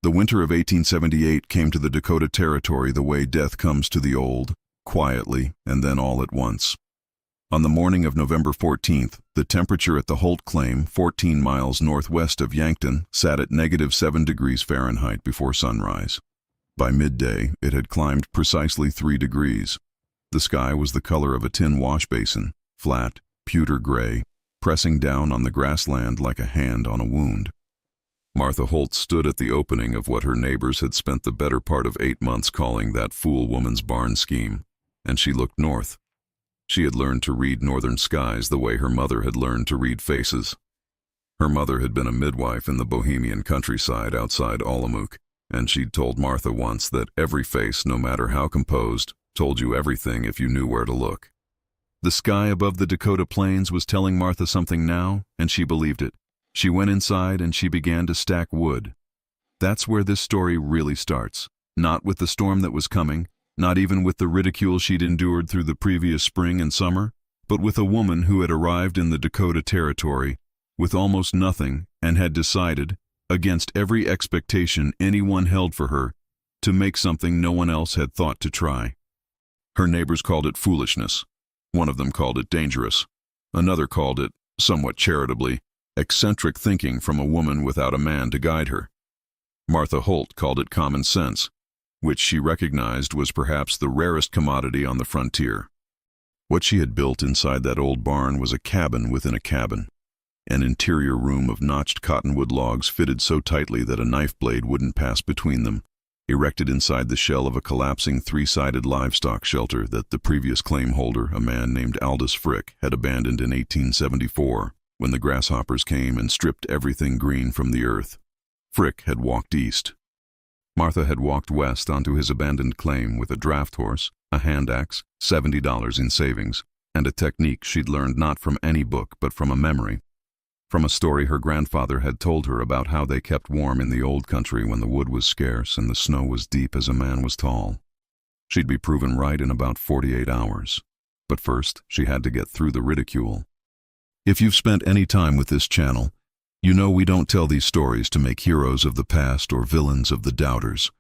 The winter of 1878 came to the Dakota Territory the way death comes to the old, quietly and then all at once. On the morning of November 14th, the temperature at the Holt Claim, 14 miles northwest of Yankton, sat at -7 degrees Fahrenheit before sunrise. By midday, it had climbed precisely 3 degrees. The sky was the color of a tin wash basin, flat, pewter gray, pressing down on the grassland like a hand on a wound. Martha Holt stood at the opening of what her neighbors had spent the better part of 8 months calling that fool woman's barn scheme, and she looked north. She had learned to read northern skies the way her mother had learned to read faces. Her mother had been a midwife in the Bohemian countryside outside Olomouc, and she'd told Martha once that every face, no matter how composed, told you everything if you knew where to look. The sky above the Dakota Plains was telling Martha something now, and she believed it. She went inside and she began to stack wood. That's where this story really starts. Not with the storm that was coming, not even with the ridicule she'd endured through the previous spring and summer, but with a woman who had arrived in the Dakota Territory with almost nothing and had decided, against every expectation anyone held for her, to make something no one else had thought to try. Her neighbors called it foolishness. One of them called it dangerous. Another called it, somewhat charitably, eccentric thinking from a woman without a man to guide her. Martha Holt called it common sense, which she recognized was perhaps the rarest commodity on the frontier. What she had built inside that old barn was a cabin within a cabin, an interior room of notched cottonwood logs fitted so tightly that a knife blade wouldn't pass between them, erected inside the shell of a collapsing 3-sided livestock shelter that the previous claim holder, a man named Aldous Frick, had abandoned in 1874, when the grasshoppers came and stripped everything green from the earth. Frick had walked east. Martha had walked west onto his abandoned claim with a draft horse, a hand axe, $70 in savings, and a technique she'd learned not from any book but from a memory. From a story her grandfather had told her about how they kept warm in the old country when the wood was scarce and the snow was deep as a man was tall. She'd be proven right in about 48 hours. But first, she had to get through the ridicule. If you've spent any time with this channel, you know we don't tell these stories to make heroes of the past or villains of the doubters.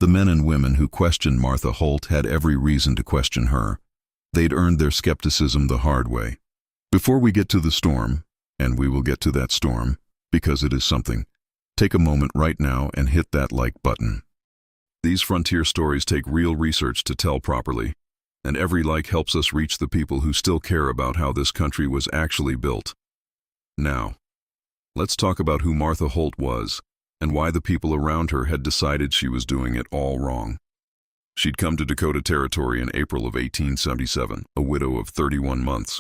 The men and women who questioned Martha Holt had every reason to question her. They'd earned their skepticism the hard way. Before we get to the storm, and we will get to that storm, because it is something, take a moment right now and hit that like button. These frontier stories take real research to tell properly, and every like helps us reach the people who still care about how this country was actually built. Now, let's talk about who Martha Holt was, and why the people around her had decided she was doing it all wrong. She'd come to Dakota Territory in April of 1877, a widow of 31 months.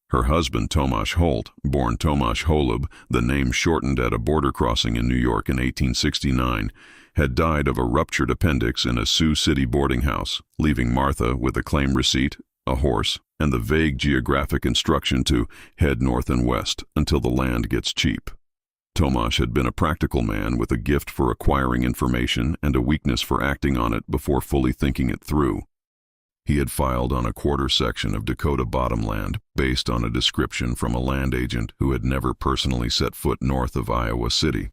Her husband, Tomasz Holt, born Tomasz Holub, the name shortened at a border crossing in New York in 1869, had died of a ruptured appendix in a Sioux City boarding house, leaving Martha with a claim receipt, a horse, and the vague geographic instruction to head north and west until the land gets cheap. Tomasz had been a practical man with a gift for acquiring information and a weakness for acting on it before fully thinking it through. He had filed on a quarter section of Dakota bottomland based on a description from a land agent who had never personally set foot north of Iowa City.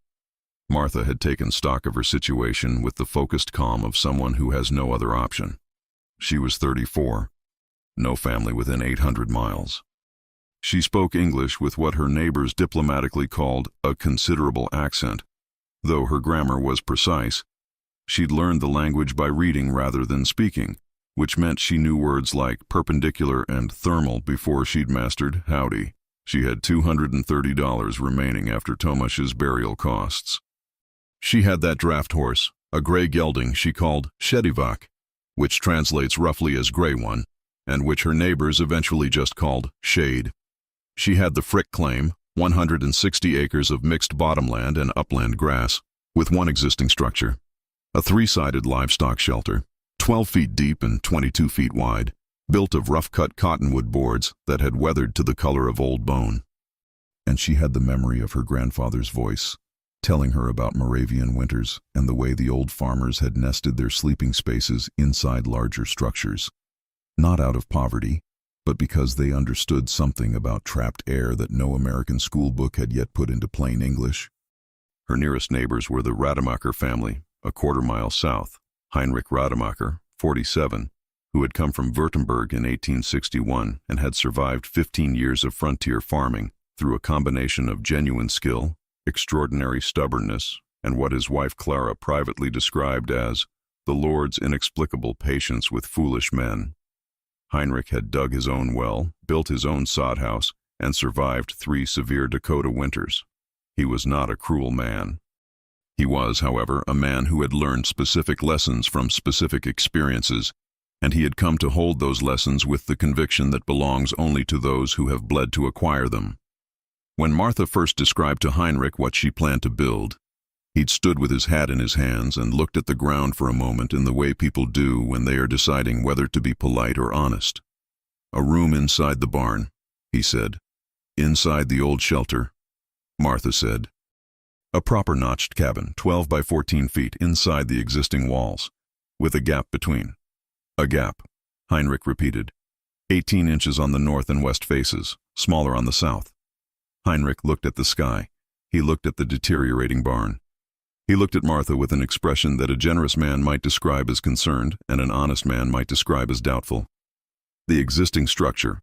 Martha had taken stock of her situation with the focused calm of someone who has no other option. She was 34. No family within 800 miles. She spoke English with what her neighbors diplomatically called a considerable accent. Though her grammar was precise, she'd learned the language by reading rather than speaking, which meant she knew words like perpendicular and thermal before she'd mastered howdy. She had $230 remaining after Tomasz's burial costs. She had that draft horse, a gray gelding she called Shedivak, which translates roughly as gray one, and which her neighbors eventually just called Shade. She had the Frick claim, 160 acres of mixed bottomland and upland grass, with one existing structure, a 3-sided livestock shelter, 12 feet deep and 22 feet wide, built of rough-cut cottonwood boards that had weathered to the color of old bone. And she had the memory of her grandfather's voice, telling her about Moravian winters and the way the old farmers had nested their sleeping spaces inside larger structures. Not out of poverty, but because they understood something about trapped air that no American school book had yet put into plain English. Her nearest neighbors were the Rademacher family, a quarter-mile south, Heinrich Rademacher, 47, who had come from Württemberg in 1861 and had survived 15 years of frontier farming through a combination of genuine skill, extraordinary stubbornness, and what his wife Clara privately described as the Lord's inexplicable patience with foolish men. Heinrich had dug his own well, built his own sod house, and survived 3 severe Dakota winters. He was not a cruel man. He was, however, a man who had learned specific lessons from specific experiences, and he had come to hold those lessons with the conviction that belongs only to those who have bled to acquire them. When Martha first described to Heinrich what she planned to build, he'd stood with his hat in his hands and looked at the ground for a moment in the way people do when they are deciding whether to be polite or honest. "A room inside the barn," he said. "Inside the old shelter," Martha said. "A proper notched cabin, 12 by 14 feet, inside the existing walls, with a gap between." "A gap," Heinrich repeated. 18 inches on the north and west faces, smaller on the south. Heinrich looked at the sky. He looked at the deteriorating barn. He looked at Martha with an expression that a generous man might describe as concerned and an honest man might describe as doubtful. "The existing structure,"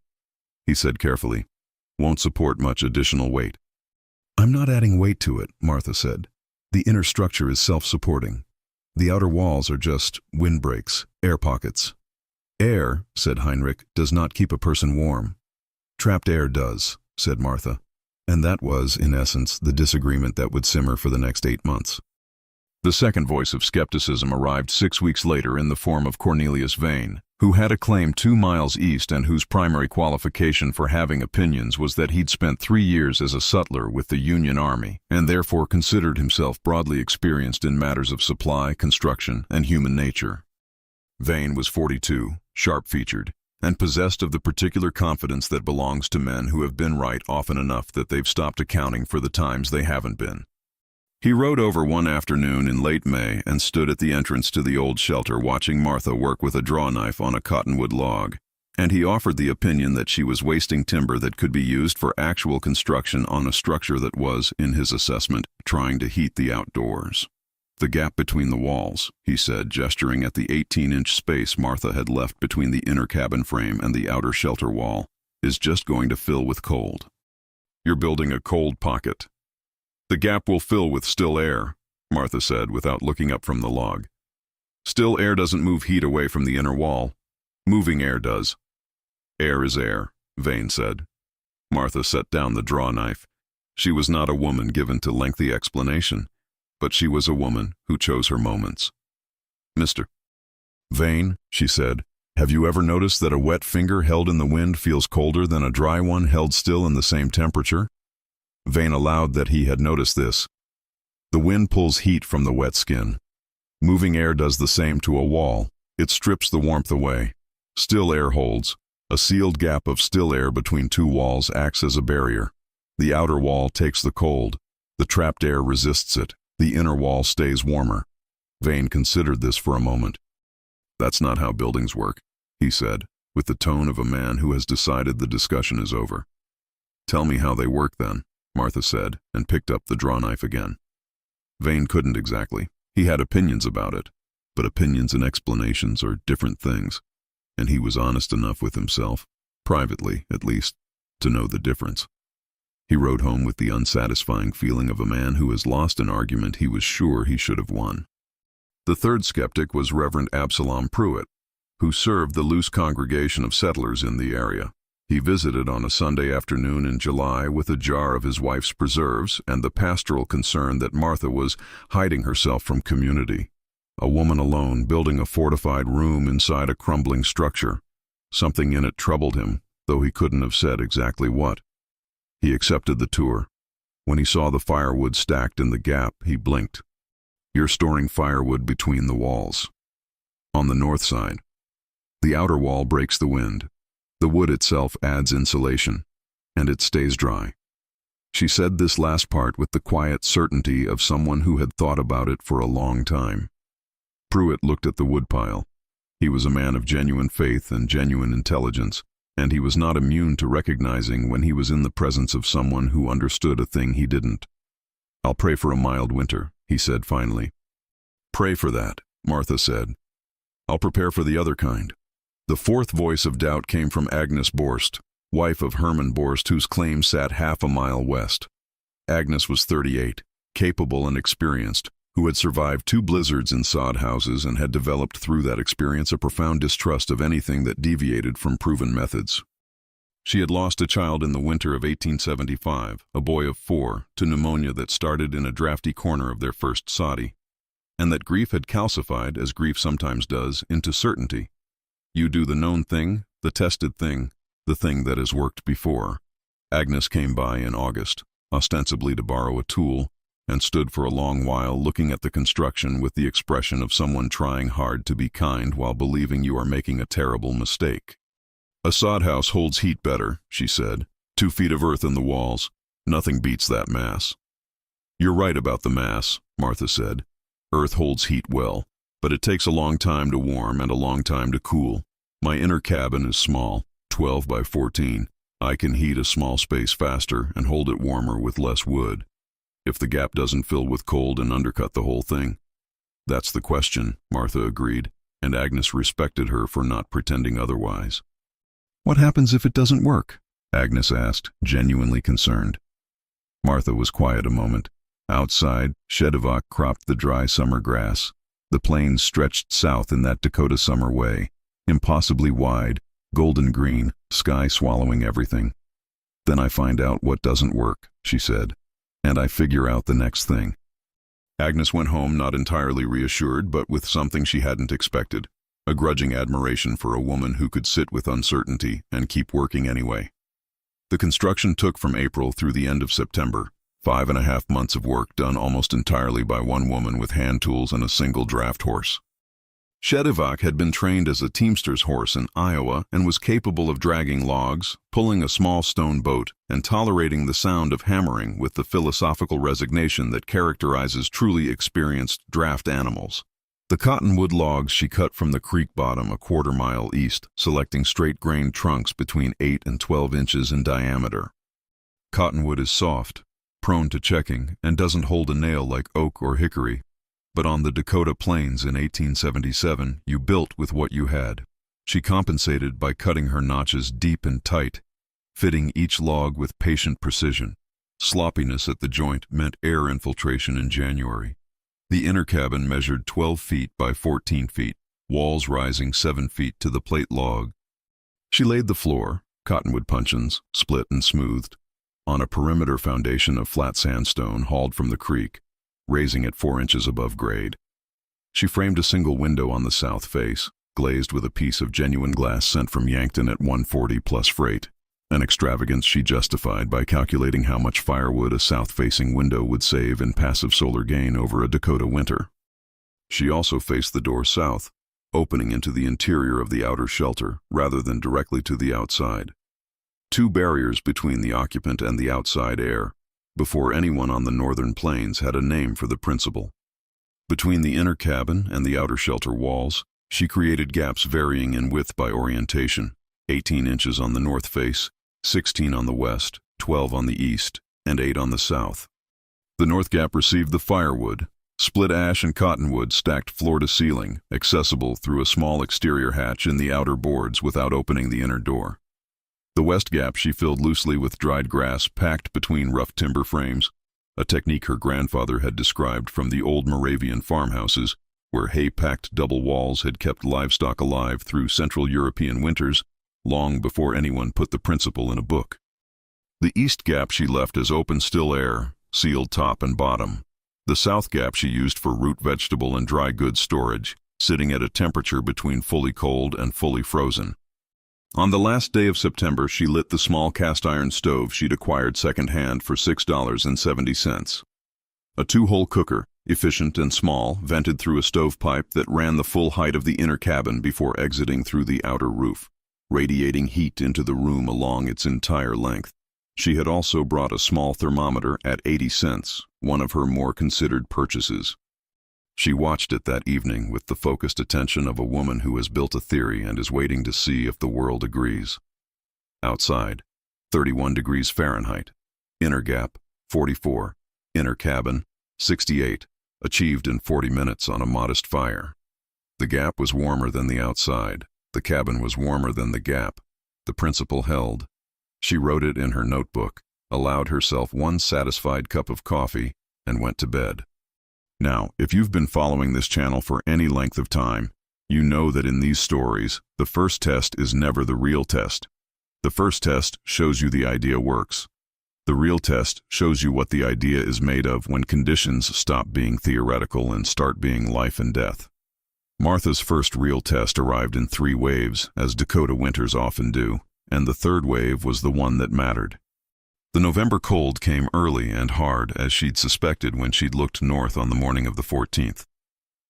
he said carefully, "won't support much additional weight." "I'm not adding weight to it," Martha said. "The inner structure is self-supporting. The outer walls are just windbreaks, air pockets." "Air," said Heinrich, "does not keep a person warm." "Trapped air does," said Martha. And that was, in essence, the disagreement that would simmer for the next 8 months. The second voice of skepticism arrived 6 weeks later in the form of Cornelius Vane, who had a claim 2 miles east and whose primary qualification for having opinions was that he'd spent 3 years as a sutler with the Union Army and therefore considered himself broadly experienced in matters of supply, construction, and human nature. Vane was 42, sharp-featured, and possessed of the particular confidence that belongs to men who have been right often enough that they've stopped accounting for the times they haven't been. He rode over one afternoon in late May and stood at the entrance to the old shelter watching Martha work with a draw knife on a cottonwood log, and he offered the opinion that she was wasting timber that could be used for actual construction on a structure that was, in his assessment, trying to heat the outdoors. "The gap between the walls," he said, gesturing at the 18-inch space Martha had left between the inner cabin frame and the outer shelter wall, "is just going to fill with cold. You're building a cold pocket." "The gap will fill with still air," Martha said without looking up from the log. "Still air doesn't move heat away from the inner wall. Moving air does." "Air is air," Vane said. Martha set down the draw knife. She was not a woman given to lengthy explanation, but she was a woman who chose her moments. "Mr. Vane," she said, "have you ever noticed that a wet finger held in the wind feels colder than a dry one held still in the same temperature?" Vane allowed that he had noticed this. "The wind pulls heat from the wet skin. Moving air does the same to a wall. It strips the warmth away. Still air holds. A sealed gap of still air between 2 walls acts as a barrier. The outer wall takes the cold. The trapped air resists it. The inner wall stays warmer." Vane considered this for a moment. "That's not how buildings work," he said, with the tone of a man who has decided the discussion is over. "Tell me how they work then," Martha said, and picked up the draw knife again. Vane couldn't exactly. He had opinions about it, but opinions and explanations are different things, and he was honest enough with himself, privately at least, to know the difference. He rode home with the unsatisfying feeling of a man who has lost an argument he was sure he should have won. The third skeptic was Reverend Absalom Pruitt, who served the loose congregation of settlers in the area. He visited on a Sunday afternoon in July with a jar of his wife's preserves and the pastoral concern that Martha was hiding herself from community. A woman alone building a fortified room inside a crumbling structure. Something in it troubled him, though he couldn't have said exactly what. He accepted the tour. When he saw the firewood stacked in the gap, he blinked. "You're storing firewood between the walls." "On the north side. The outer wall breaks the wind. The wood itself adds insulation, and it stays dry." She said this last part with the quiet certainty of someone who had thought about it for a long time. Pruitt looked at the woodpile. He was a man of genuine faith and genuine intelligence, and he was not immune to recognizing when he was in the presence of someone who understood a thing he didn't. I'll pray for a mild winter, he said finally. Pray for that, Martha said. I'll prepare for the other kind. The fourth voice of doubt came from Agnes Borst, wife of Herman Borst, whose claim sat half a mile west. Agnes was 38, capable and experienced, who had survived 2 blizzards in sod houses and had developed through that experience a profound distrust of anything that deviated from proven methods. She had lost a child in the winter of 1875, a boy of 4, to pneumonia that started in a drafty corner of their first soddy, and that grief had calcified, as grief sometimes does, into certainty. You do the known thing, the tested thing, the thing that has worked before. Agnes came by in August, ostensibly to borrow a tool, and stood for a long while looking at the construction with the expression of someone trying hard to be kind while believing you are making a terrible mistake. A sod house holds heat better, she said. 2 feet of earth in the walls. Nothing beats that mass. You're right about the mass, Martha said. Earth holds heat well, but it takes a long time to warm and a long time to cool. My inner cabin is small, 12 by 14. I can heat a small space faster and hold it warmer with less wood. If the gap doesn't fill with cold and undercut the whole thing. That's the question, Martha agreed, and Agnes respected her for not pretending otherwise. What happens if it doesn't work? Agnes asked, genuinely concerned. Martha was quiet a moment. Outside, Shedivok cropped the dry summer grass. The plains stretched south in that Dakota summer way, impossibly wide, golden green, sky swallowing everything. Then I find out what doesn't work, she said, and I figure out the next thing. Agnes went home not entirely reassured, but with something she hadn't expected, a grudging admiration for a woman who could sit with uncertainty and keep working anyway. The construction took from April through the end of September, 5.5 months of work done almost entirely by one woman with hand tools and a single draft horse. Shedivok had been trained as a teamster's horse in Iowa and was capable of dragging logs, pulling a small stone boat, and tolerating the sound of hammering with the philosophical resignation that characterizes truly experienced draft animals. The cottonwood logs she cut from the creek bottom a 1/4 mile east, selecting straight-grained trunks between 8 and 12 inches in diameter. Cottonwood is soft, prone to checking, and doesn't hold a nail like oak or hickory. But on the Dakota Plains in 1877, you built with what you had. She compensated by cutting her notches deep and tight, fitting each log with patient precision. Sloppiness at the joint meant air infiltration in January. The inner cabin measured 12 feet by 14 feet, walls rising 7 feet to the plate log. She laid the floor, cottonwood puncheons, split and smoothed, on a perimeter foundation of flat sandstone hauled from the creek, raising it 4 inches above grade. She framed a single window on the south face, glazed with a piece of genuine glass sent from Yankton at $140 plus freight, an extravagance she justified by calculating how much firewood a south-facing window would save in passive solar gain over a Dakota winter. She also faced the door south, opening into the interior of the outer shelter rather than directly to the outside. 2 barriers between the occupant and the outside air, before anyone on the northern plains had a name for the principle. Between the inner cabin and the outer shelter walls, she created gaps varying in width by orientation, 18 inches on the north face, 16 on the west, 12 on the east, and 8 on the south. The north gap received the firewood, split ash and cottonwood stacked floor to ceiling, accessible through a small exterior hatch in the outer boards without opening the inner door. The west gap she filled loosely with dried grass packed between rough timber frames, a technique her grandfather had described from the old Moravian farmhouses, where hay-packed double walls had kept livestock alive through Central European winters, long before anyone put the principle in a book. The east gap she left as open still air, sealed top and bottom. The south gap she used for root vegetable and dry goods storage, sitting at a temperature between fully cold and fully frozen. On the last day of September, she lit the small cast-iron stove she'd acquired second-hand for $6.70. A 2-hole cooker, efficient and small, vented through a stovepipe that ran the full height of the inner cabin before exiting through the outer roof, radiating heat into the room along its entire length. She had also brought a small thermometer at 80 cents, one of her more considered purchases. She watched it that evening with the focused attention of a woman who has built a theory and is waiting to see if the world agrees. Outside, 31 degrees Fahrenheit. Inner gap, 44. Inner cabin, 68, achieved in 40 minutes on a modest fire. The gap was warmer than the outside. The cabin was warmer than the gap. The principle held. She wrote it in her notebook, allowed herself one satisfied cup of coffee, and went to bed. Now, if you've been following this channel for any length of time, you know that in these stories, the first test is never the real test. The first test shows you the idea works. The real test shows you what the idea is made of when conditions stop being theoretical and start being life and death. Martha's first real test arrived in 3 waves, as Dakota winters often do, and the third wave was the one that mattered. The November cold came early and hard, as she'd suspected when she'd looked north on the morning of the 14th.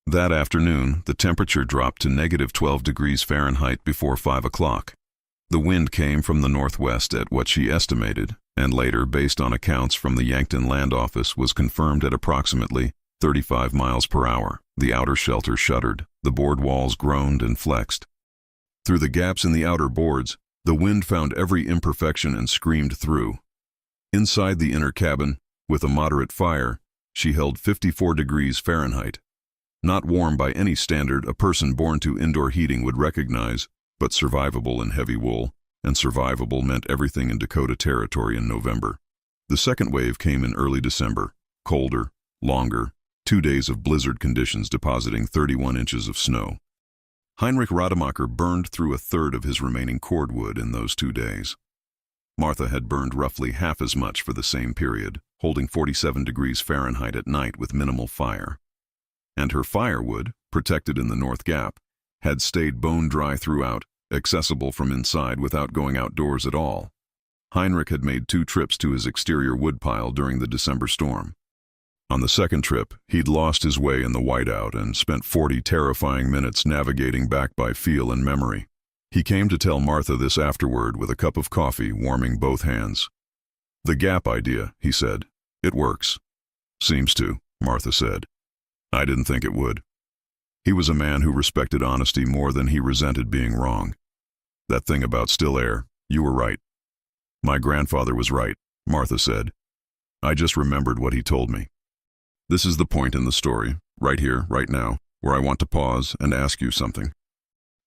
That afternoon, the temperature dropped to -12 degrees Fahrenheit before 5 o'clock. The wind came from the northwest at what she estimated, and later, based on accounts from the Yankton Land Office, was confirmed at approximately 35 miles per hour. The outer shelter shuddered. The board walls groaned and flexed. Through the gaps in the outer boards, the wind found every imperfection and screamed through. Inside the inner cabin, with a moderate fire, she held 54 degrees Fahrenheit. Not warm by any standard a person born to indoor heating would recognize, but survivable in heavy wool, and survivable meant everything in Dakota Territory in November. The second wave came in early December, colder, longer, 2 days of blizzard conditions depositing 31 inches of snow. Heinrich Rademacher burned through a third of his remaining cordwood in those 2 days. Martha had burned roughly half as much for the same period, holding 47 degrees Fahrenheit at night with minimal fire. And her firewood, protected in the North Gap, had stayed bone dry throughout, accessible from inside without going outdoors at all. Heinrich had made 2 trips to his exterior woodpile during the December storm. On the second trip, he'd lost his way in the whiteout and spent 40 terrifying minutes navigating back by feel and memory. He came to tell Martha this afterward with a cup of coffee warming both hands. "The gap idea," he said. "It works." "Seems to," Martha said. "I didn't think it would." He was a man who respected honesty more than he resented being wrong. "That thing about still air, you were right." "My grandfather was right," Martha said. "I just remembered what he told me." This is the point in the story, right here, right now, where I want to pause and ask you something.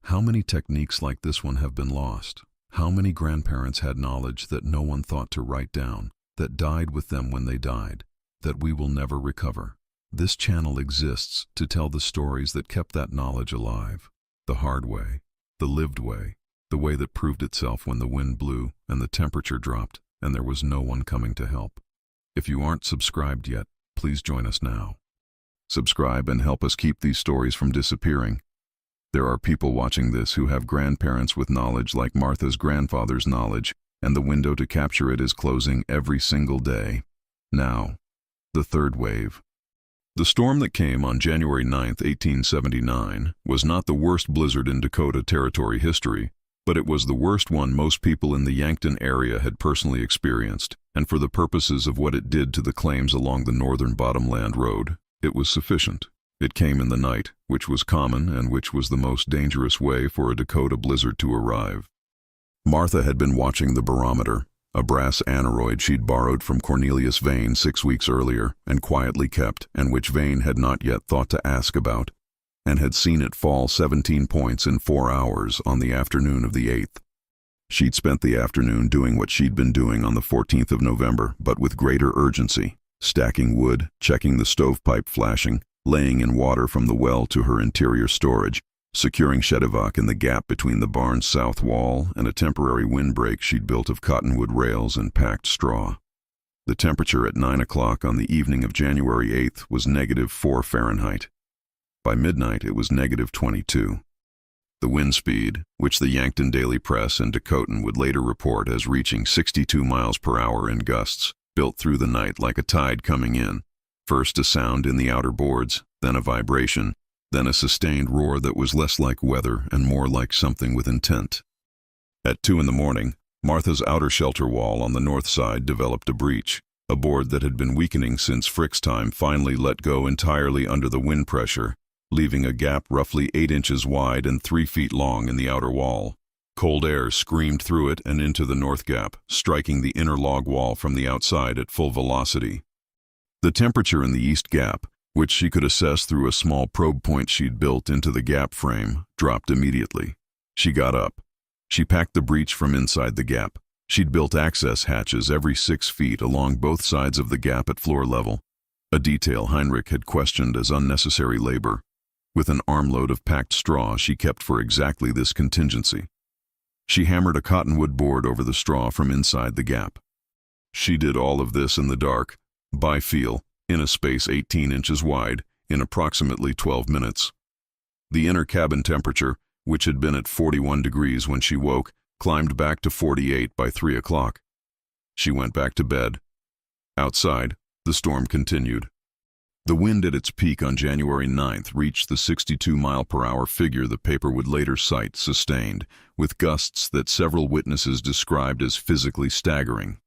How many techniques like this one have been lost? How many grandparents had knowledge that no one thought to write down, that died with them when they died, that we will never recover? This channel exists to tell the stories that kept that knowledge alive. The hard way, the lived way, the way that proved itself when the wind blew and the temperature dropped and there was no one coming to help. If you aren't subscribed yet, please join us now. Subscribe and help us keep these stories from disappearing. There are people watching this who have grandparents with knowledge like Martha's grandfather's knowledge, and the window to capture it is closing every single day. Now, the third wave. The storm that came on January 9, 1879, was not the worst blizzard in Dakota Territory history, but it was the worst one most people in the Yankton area had personally experienced, and for the purposes of what it did to the claims along the northern Bottomland Road, it was sufficient. It came in the night, which was common and which was the most dangerous way for a Dakota blizzard to arrive. Martha had been watching the barometer, a brass aneroid she'd borrowed from Cornelius Vane 6 weeks earlier and quietly kept, and which Vane had not yet thought to ask about, and had seen it fall 17 points in 4 hours on the afternoon of the 8th. She'd spent the afternoon doing what she'd been doing on the 14th of November, but with greater urgency, stacking wood, checking the stovepipe flashing, laying in water from the well to her interior storage, securing Shedivak in the gap between the barn's south wall and a temporary windbreak she'd built of cottonwood rails and packed straw. The temperature at 9 o'clock on the evening of January 8th was -4 Fahrenheit. By midnight, it was -22. The wind speed, which the Yankton Daily Press and Dakotan would later report as reaching 62 miles per hour in gusts, built through the night like a tide coming in. First a sound in the outer boards, then a vibration, then a sustained roar that was less like weather and more like something with intent. At 2 in the morning, Martha's outer shelter wall on the north side developed a breach. A board that had been weakening since Frick's time finally let go entirely under the wind pressure, leaving a gap roughly 8 inches wide and 3 feet long in the outer wall. Cold air screamed through it and into the north gap, striking the inner log wall from the outside at full velocity. The temperature in the east gap, which she could assess through a small probe point she'd built into the gap frame, dropped immediately. She got up. She packed the breach from inside the gap. She'd built access hatches every 6 feet along both sides of the gap at floor level, a detail Heinrich had questioned as unnecessary labor. With an armload of packed straw she kept for exactly this contingency. She hammered a cottonwood board over the straw from inside the gap. She did all of this in the dark, by feel, in a space 18 inches wide, in approximately 12 minutes. The inner cabin temperature, which had been at 41 degrees when she woke, climbed back to 48 by 3 o'clock. She went back to bed. Outside, the storm continued. The wind at its peak on January 9th reached the 62-mile-per-hour figure the paper would later cite sustained, with gusts that several witnesses described as physically staggering.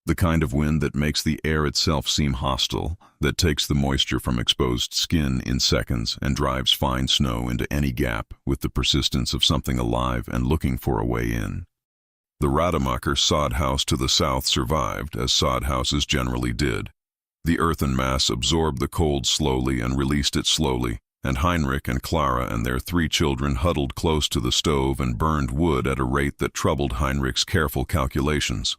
The kind of wind that makes the air itself seem hostile, that takes the moisture from exposed skin in seconds and drives fine snow into any gap with the persistence of something alive and looking for a way in. The Rademacher sod house to the south survived, as sod houses generally did. The earthen mass absorbed the cold slowly and released it slowly, and Heinrich and Clara and their 3 children huddled close to the stove and burned wood at a rate that troubled Heinrich's careful calculations.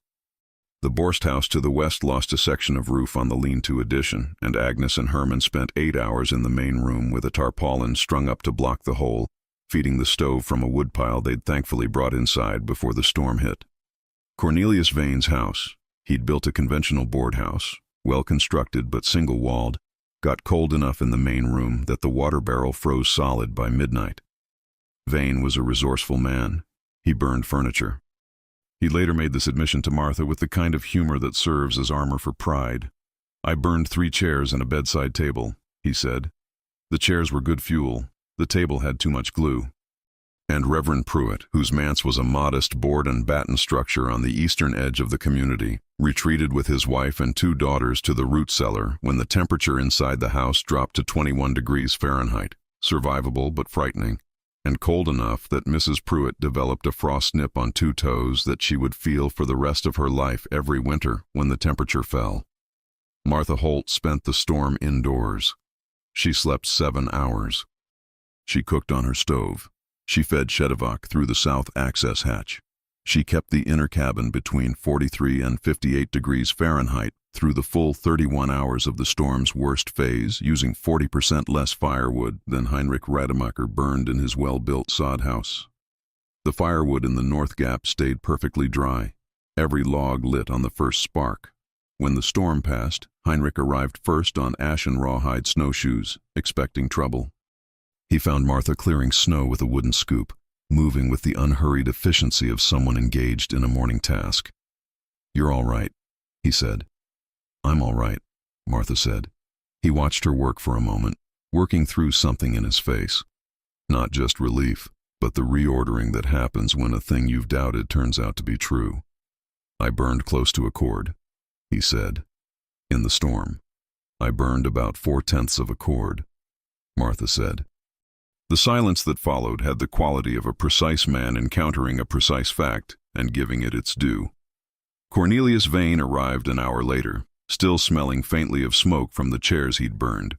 The Borst house to the west lost a section of roof on the lean-to addition, and Agnes and Herman spent 8 hours in the main room with a tarpaulin strung up to block the hole, feeding the stove from a woodpile they'd thankfully brought inside before the storm hit. Cornelius Vane's house, he'd built a conventional board house, well-constructed but single-walled, got cold enough in the main room that the water barrel froze solid by midnight. Vane was a resourceful man. He burned furniture. He later made this admission to Martha with the kind of humor that serves as armor for pride. "I burned 3 chairs and a bedside table," he said. "The chairs were good fuel. The table had too much glue." And Reverend Pruitt, whose manse was a modest board and batten structure on the eastern edge of the community, retreated with his wife and 2 daughters to the root cellar when the temperature inside the house dropped to 21 degrees Fahrenheit, survivable but frightening, and cold enough that Mrs. Pruitt developed a frost nip on 2 toes that she would feel for the rest of her life every winter when the temperature fell. Martha Holt spent the storm indoors. She slept 7 hours. She cooked on her stove. She fed Shedevok through the south access hatch. She kept the inner cabin between 43 and 58 degrees Fahrenheit through the full 31 hours of the storm's worst phase, using 40% less firewood than Heinrich Rademacher burned in his well-built sod house. The firewood in the north gap stayed perfectly dry, every log lit on the first spark. When the storm passed, Heinrich arrived first on ashen rawhide snowshoes, expecting trouble. He found Martha clearing snow with a wooden scoop, moving with the unhurried efficiency of someone engaged in a morning task. "You're all right," he said. "I'm all right," Martha said. He watched her work for a moment, working through something in his face. Not just relief, but the reordering that happens when a thing you've doubted turns out to be true. "I burned close to a cord," he said. "In the storm. I burned about 4/10 of a cord," Martha said. The silence that followed had the quality of a precise man encountering a precise fact and giving it its due. Cornelius Vane arrived an hour later, still smelling faintly of smoke from the chairs he'd burned.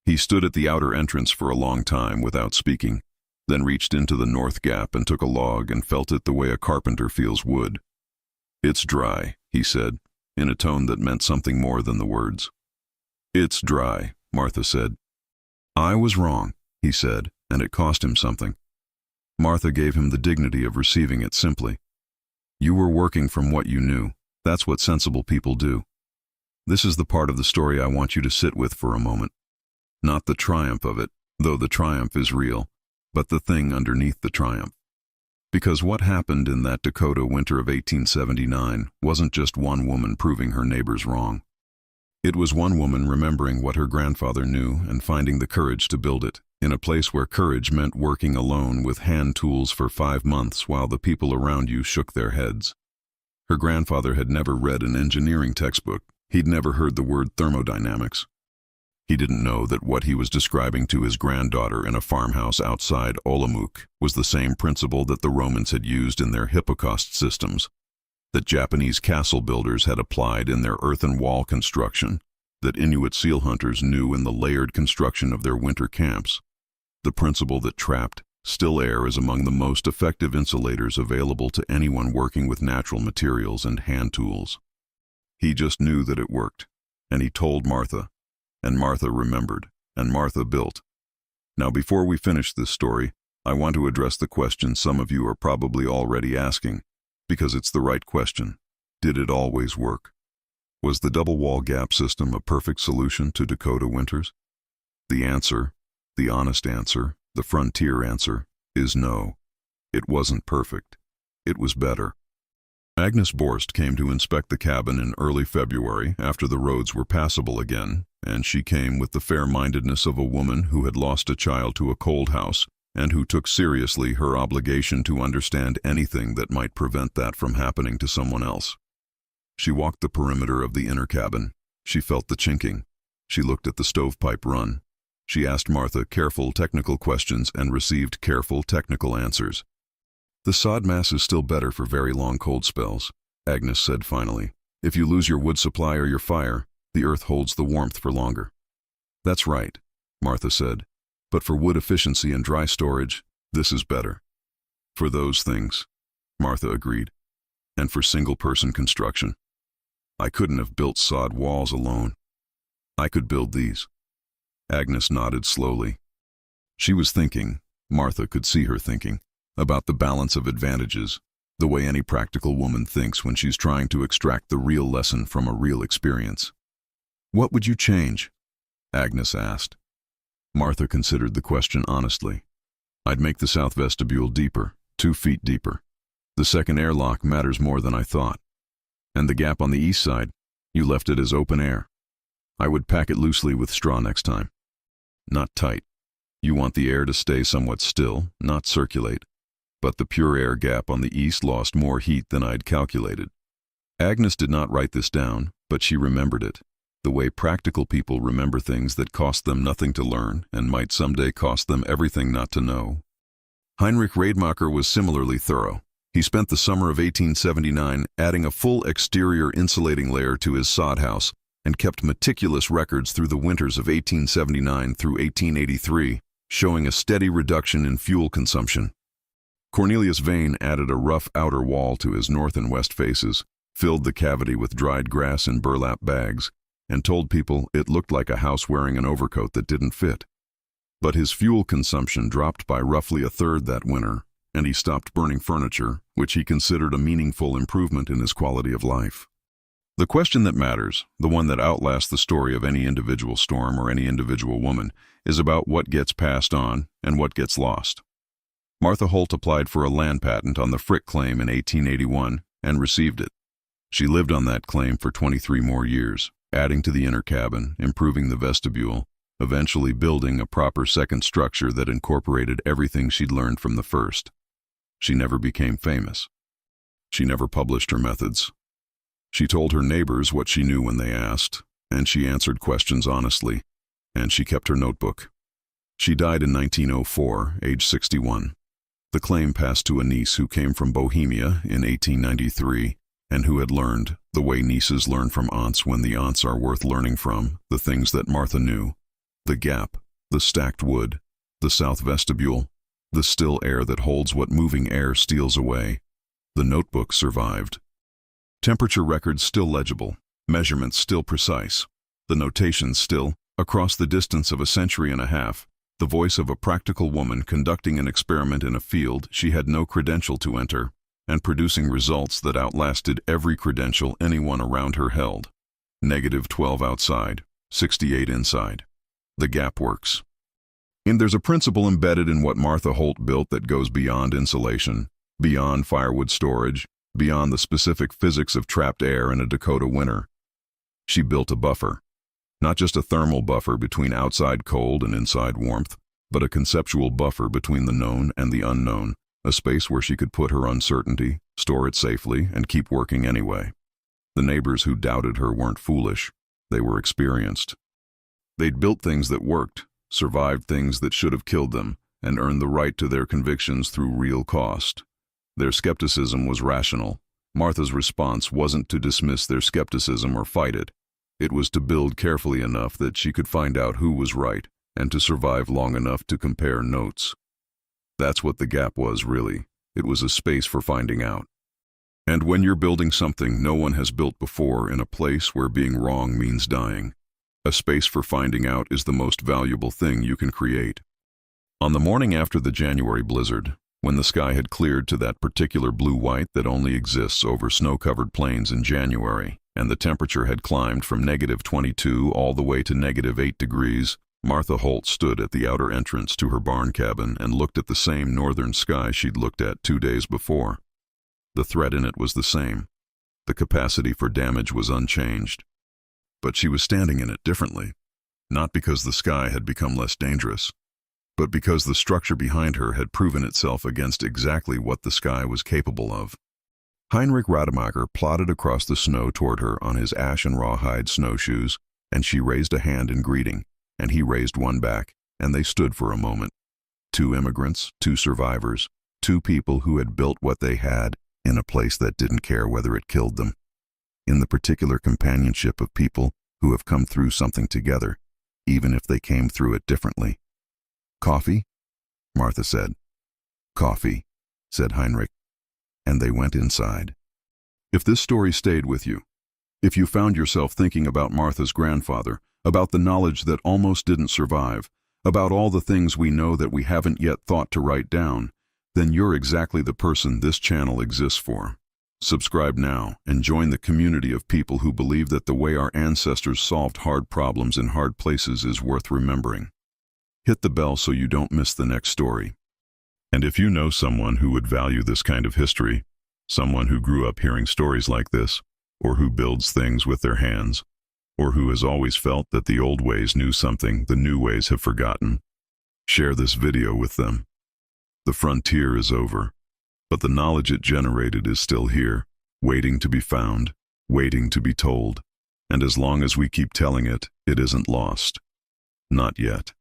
He stood at the outer entrance for a long time without speaking, then reached into the north gap and took a log and felt it the way a carpenter feels wood. "It's dry," he said, in a tone that meant something more than the words. "It's dry," Martha said. "I was wrong," he said, and it cost him something. Martha gave him the dignity of receiving it simply. "You were working from what you knew. That's what sensible people do. This is the part of the story I want you to sit with for a moment. Not the triumph of it, though the triumph is real, but the thing underneath the triumph. Because what happened in that Dakota winter of 1879 wasn't just one woman proving her neighbors wrong. It was one woman remembering what her grandfather knew and finding the courage to build it, in a place where courage meant working alone with hand tools for 5 months while the people around you shook their heads. Her grandfather had never read an engineering textbook. He'd never heard the word thermodynamics. He didn't know that what he was describing to his granddaughter in a farmhouse outside Olomouc was the same principle that the Romans had used in their hypocaust systems, that Japanese castle builders had applied in their earthen wall construction, that Inuit seal hunters knew in the layered construction of their winter camps, the principle that trapped, still air is among the most effective insulators available to anyone working with natural materials and hand tools. He just knew that it worked, and he told Martha, and Martha remembered, and Martha built. Now, before we finish this story, I want to address the question some of you are probably already asking, because it's the right question. Did it always work? Was the double wall gap system a perfect solution to Dakota winters? The answer, the honest answer, the frontier answer, is no. It wasn't perfect. It was better. Agnes Borst came to inspect the cabin in early February after the roads were passable again, and she came with the fair-mindedness of a woman who had lost a child to a cold house and who took seriously her obligation to understand anything that might prevent that from happening to someone else. She walked the perimeter of the inner cabin. She felt the chinking. She looked at the stovepipe run. She asked Martha careful technical questions and received careful technical answers. The sod mass is still better for very long cold spells, Agnes said finally. If you lose your wood supply or your fire, the earth holds the warmth for longer. That's right, Martha said. But for wood efficiency and dry storage, this is better. For those things, Martha agreed. And for single-person construction. I couldn't have built sod walls alone. I could build these. Agnes nodded slowly. She was thinking, Martha could see her thinking, about the balance of advantages, the way any practical woman thinks when she's trying to extract the real lesson from a real experience. What would you change? Agnes asked. Martha considered the question honestly. I'd make the south vestibule deeper, 2 feet deeper. The second airlock matters more than I thought. And the gap on the east side, you left it as open air. I would pack it loosely with straw next time. Not tight. You want the air to stay somewhat still, not circulate. But the pure air gap on the east lost more heat than I'd calculated. Agnes did not write this down, but she remembered it. The way practical people remember things that cost them nothing to learn and might someday cost them everything not to know. Heinrich Rademacher was similarly thorough. He spent the summer of 1879 adding a full exterior insulating layer to his sod house and kept meticulous records through the winters of 1879 through 1883, showing a steady reduction in fuel consumption. Cornelius Vane added a rough outer wall to his north and west faces, filled the cavity with dried grass in burlap bags, and told people it looked like a house wearing an overcoat that didn't fit. But his fuel consumption dropped by roughly 1/3 that winter, and he stopped burning furniture, which he considered a meaningful improvement in his quality of life. The question that matters, the one that outlasts the story of any individual storm or any individual woman, is about what gets passed on and what gets lost. Martha Holt applied for a land patent on the Frick claim in 1881 and received it. She lived on that claim for 23 more years, adding to the inner cabin, improving the vestibule, eventually building a proper second structure that incorporated everything she'd learned from the first. She never became famous. She never published her methods. She told her neighbors what she knew when they asked, and she answered questions honestly, and she kept her notebook. She died in 1904, age 61. The claim passed to a niece who came from Bohemia in 1893 and who had learned, the way nieces learn from aunts when the aunts are worth learning from, the things that Martha knew. The gap, the stacked wood, the south vestibule, the still air that holds what moving air steals away. The notebook survived. Temperature records still legible, measurements still precise, the notations still, across the distance of a century and a half, the voice of a practical woman conducting an experiment in a field she had no credential to enter, and producing results that outlasted every credential anyone around her held. -12 outside, 68 inside. The gap works. And there's a principle embedded in what Martha Holt built that goes beyond insulation, beyond firewood storage, beyond the specific physics of trapped air in a Dakota winter. She built a buffer. Not just a thermal buffer between outside cold and inside warmth, but a conceptual buffer between the known and the unknown, a space where she could put her uncertainty, store it safely, and keep working anyway. The neighbors who doubted her weren't foolish. They were experienced. They'd built things that worked, survived things that should have killed them, and earned the right to their convictions through real cost. Their skepticism was rational. Martha's response wasn't to dismiss their skepticism or fight it. It was to build carefully enough that she could find out who was right and to survive long enough to compare notes. That's what the gap was, really. It was a space for finding out. And when you're building something no one has built before in a place where being wrong means dying, a space for finding out is the most valuable thing you can create. On the morning after the January blizzard, when the sky had cleared to that particular blue-white that only exists over snow-covered plains in January, and the temperature had climbed from -22 all the way to -8 degrees, Martha Holt stood at the outer entrance to her barn cabin and looked at the same northern sky she'd looked at 2 days before. The threat in it was the same. The capacity for damage was unchanged. But she was standing in it differently, not because the sky had become less dangerous, but because the structure behind her had proven itself against exactly what the sky was capable of. Heinrich Rademacher plodded across the snow toward her on his ash and rawhide snowshoes, and she raised a hand in greeting, and he raised one back, and they stood for a moment. 2 immigrants, 2 survivors, 2 people who had built what they had in a place that didn't care whether it killed them. In the particular companionship of people who have come through something together, even if they came through it differently. "Coffee?" Martha said. "Coffee," said Heinrich, and they went inside. If this story stayed with you, if you found yourself thinking about Martha's grandfather, about the knowledge that almost didn't survive, about all the things we know that we haven't yet thought to write down, then you're exactly the person this channel exists for. Subscribe now and join the community of people who believe that the way our ancestors solved hard problems in hard places is worth remembering. Hit the bell so you don't miss the next story. And if you know someone who would value this kind of history, someone who grew up hearing stories like this, or who builds things with their hands, or who has always felt that the old ways knew something the new ways have forgotten, share this video with them. The frontier is over, but the knowledge it generated is still here, waiting to be found, waiting to be told. And as long as we keep telling it, it isn't lost. Not yet.